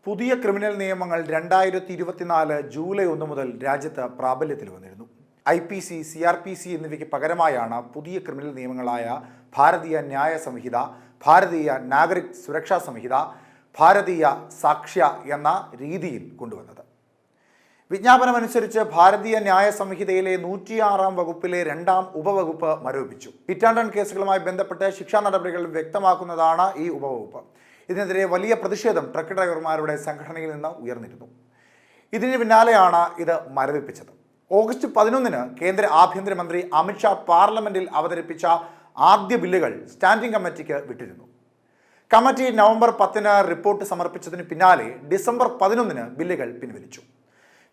പുതിയ ക്രിമിനൽ നിയമങ്ങൾ 2024 ജൂലൈ 1 മുതൽ രാജ്യത്ത് പ്രാബല്യത്തിൽ വന്നിരുന്നു. IPC, CRPC എന്നിവയ്ക്ക് പകരമായാണ് പുതിയ ക്രിമിനൽ നിയമങ്ങളായ ഭാരതീയ ന്യായ സംഹിത, ഭാരതീയ നാഗരിക് സുരക്ഷാ സംഹിത, ഭാരതീയ സാക്ഷ്യ എന്ന രീതിയിൽ കൊണ്ടുവന്നത്. വിജ്ഞാപനമനുസരിച്ച് ഭാരതീയ ന്യായ സംഹിതയിലെ 106 വകുപ്പിലെ 2ാം ഉപവകുപ്പ് മരവിപ്പിച്ചു. ഹിറ്റ് ആൻഡ് റൺ കേസുകളുമായി ബന്ധപ്പെട്ട് ശിക്ഷാ നടപടികൾ വ്യക്തമാക്കുന്നതാണ് ഈ ഉപവകുപ്പ്. ഇതിനെതിരെ വലിയ പ്രതിഷേധം ട്രക്ക് ഡ്രൈവർമാരുടെ സംഘടനയിൽ നിന്ന് ഉയർന്നിരുന്നു. ഇതിന് പിന്നാലെയാണ് ഇത് മരവിപ്പിച്ചത്. ഓഗസ്റ്റ് 11 കേന്ദ്ര ആഭ്യന്തരമന്ത്രി അമിത്ഷാ പാർലമെന്റിൽ അവതരിപ്പിച്ച ആദ്യ ബില്ലുകൾ സ്റ്റാൻഡിംഗ് കമ്മിറ്റിക്ക് വിട്ടിരുന്നു. കമ്മിറ്റി നവംബർ 10 റിപ്പോർട്ട് സമർപ്പിച്ചതിന് പിന്നാലെ ഡിസംബർ 11 ബില്ലുകൾ പിൻവലിച്ചു.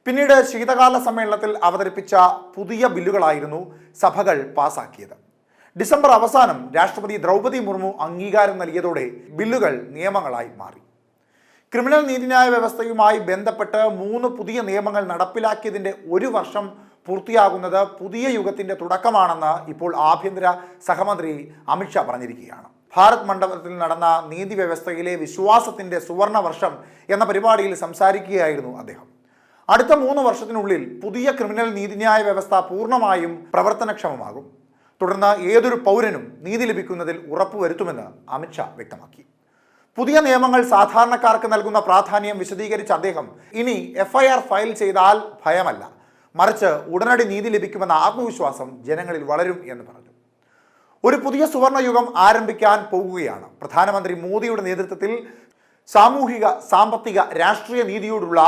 പിന്നീട് ശീതകാല സമ്മേളനത്തിൽ അവതരിപ്പിച്ച പുതിയ ബില്ലുകളായിരുന്നു സഭകൾ പാസാക്കിയത്. ഡിസംബർ അവസാനം രാഷ്ട്രപതി ദ്രൗപദി മുർമു അംഗീകാരം നൽകിയതോടെ ബില്ലുകൾ നിയമങ്ങളായി മാറി. ക്രിമിനൽ നീതിന്യായ വ്യവസ്ഥയുമായി ബന്ധപ്പെട്ട് 3 പുതിയ നിയമങ്ങൾ നടപ്പിലാക്കിയതിൻ്റെ 1 വർഷം പൂർത്തിയാകുന്നത് പുതിയ യുഗത്തിൻ്റെ തുടക്കമാണെന്ന് ഇപ്പോൾ ആഭ്യന്തര സഹമന്ത്രി അമിത്ഷാ പറഞ്ഞിരിക്കുകയാണ്. ഭാരത് മണ്ഡപത്തിൽ നടന്ന നീതി വ്യവസ്ഥയിലെ വിശ്വാസത്തിൻ്റെ സുവർണ വർഷം എന്ന പരിപാടിയിൽ സംസാരിക്കുകയായിരുന്നു അദ്ദേഹം. അടുത്ത 3 വർഷത്തിനുള്ളിൽ പുതിയ ക്രിമിനൽ നീതിന്യായ വ്യവസ്ഥ പൂർണ്ണമായും പ്രവർത്തനക്ഷമമാകും. തുടർന്ന് ഏതൊരു പൗരനും നീതി ലഭിക്കുന്നതിൽ ഉറപ്പുവരുത്തുമെന്ന് അമിത്ഷാ വ്യക്തമാക്കി. പുതിയ നിയമങ്ങൾ സാധാരണക്കാർക്ക് നൽകുന്ന പ്രാധാന്യം വിശദീകരിച്ച അദ്ദേഹം ഇനി FIR ഫയൽ ചെയ്താൽ ഭയമല്ല, മറിച്ച് ഉടനടി നീതി ലഭിക്കുമെന്ന ആത്മവിശ്വാസം ജനങ്ങളിൽ വളരും എന്ന് പറഞ്ഞു. ഒരു പുതിയ സുവർണയുഗം ആരംഭിക്കാൻ പോകുകയാണ്. പ്രധാനമന്ത്രി മോദിയുടെ നേതൃത്വത്തിൽ സാമൂഹിക, സാമ്പത്തിക, രാഷ്ട്രീയ നീതിയോടുള്ള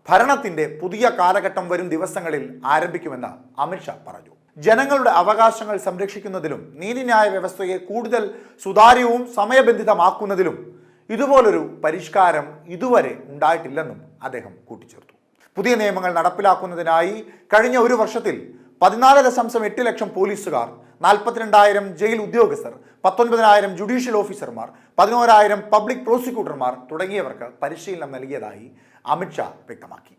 ഭരണത്തിൻ്റെ പുതിയ കാലഘട്ടം വരും ദിവസങ്ങളിൽ ആരംഭിക്കുമെന്ന് അമിത്ഷാ പറഞ്ഞു. ജനങ്ങളുടെ അവകാശങ്ങൾ സംരക്ഷിക്കുന്നതിലും നീതിന്യായ വ്യവസ്ഥയെ കൂടുതൽ സുതാര്യവും സമയബന്ധിതമാക്കുന്നതിലും ഇതുപോലൊരു പരിഷ്കാരം ഇതുവരെ ഉണ്ടായിട്ടില്ലെന്നും അദ്ദേഹം കൂട്ടിച്ചേർത്തു. പുതിയ നിയമങ്ങൾ നടപ്പിലാക്കുന്നതിനായി കഴിഞ്ഞ 1 വർഷത്തിൽ 14.8 ലക്ഷം പോലീസുകാർ, 42,000 ജയിൽ ഉദ്യോഗസ്ഥർ, 19,000 ജുഡീഷ്യൽ ഓഫീസർമാർ, 11,000 പബ്ലിക് പ്രോസിക്യൂട്ടർമാർ തുടങ്ങിയവർക്ക് പരിശീലനം നൽകിയതായി അമിത്ഷാ വ്യക്തമാക്കി.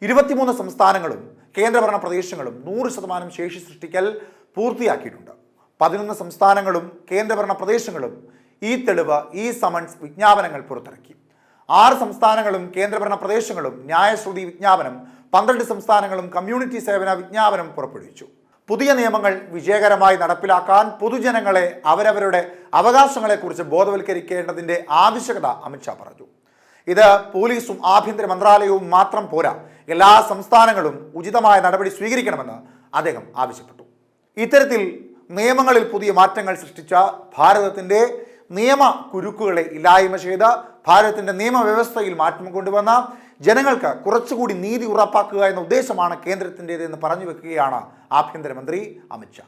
23 സംസ്ഥാനങ്ങളും കേന്ദ്രഭരണ പ്രദേശങ്ങളും 100% ശേഷി സൃഷ്ടിക്കൽ പൂർത്തിയാക്കിയിട്ടുണ്ട്. 11 സംസ്ഥാനങ്ങളും കേന്ദ്രഭരണ പ്രദേശങ്ങളും ഈ തെളിവ്, ഈ സമൻസ് വിജ്ഞാപനങ്ങൾ പുറത്തിറക്കി. 6 സംസ്ഥാനങ്ങളും കേന്ദ്രഭരണ പ്രദേശങ്ങളും ന്യായശ്രുതി വിജ്ഞാപനം, 12 സംസ്ഥാനങ്ങളും കമ്മ്യൂണിറ്റി സേവന വിജ്ഞാപനം പുറപ്പെടുവിച്ചു. പുതിയ നിയമങ്ങൾ വിജയകരമായി നടപ്പിലാക്കാൻ പൊതുജനങ്ങളെ അവരവരുടെ അവകാശങ്ങളെക്കുറിച്ച് ബോധവൽക്കരിക്കേണ്ടതിൻ്റെ ആവശ്യകത അമിത്ഷാ പറഞ്ഞു. ഇത് പോലീസും ആഭ്യന്തര മന്ത്രാലയവും മാത്രം പോരാ, എല്ലാ സംസ്ഥാനങ്ങളും ഉചിതമായ നടപടി സ്വീകരിക്കണമെന്ന് അദ്ദേഹം ആവശ്യപ്പെട്ടു. ഇത്തരത്തിൽ നിയമങ്ങളിൽ പുതിയ മാറ്റങ്ങൾ സൃഷ്ടിച്ച ഭാരതത്തിൻ്റെ നിയമ കുരുക്കുകളെ ഇല്ലായ്മ ചെയ്ത് ഭാരതത്തിൻ്റെ നിയമവ്യവസ്ഥയിൽ മാറ്റം കൊണ്ടുവന്ന ജനങ്ങൾക്ക് കുറച്ചുകൂടി നീതി ഉറപ്പാക്കുക എന്ന ഉദ്ദേശമാണ് കേന്ദ്രത്തിൻ്റേതെന്ന് പറഞ്ഞു വെക്കുകയാണ് ആഭ്യന്തരമന്ത്രി അമിത്ഷാ.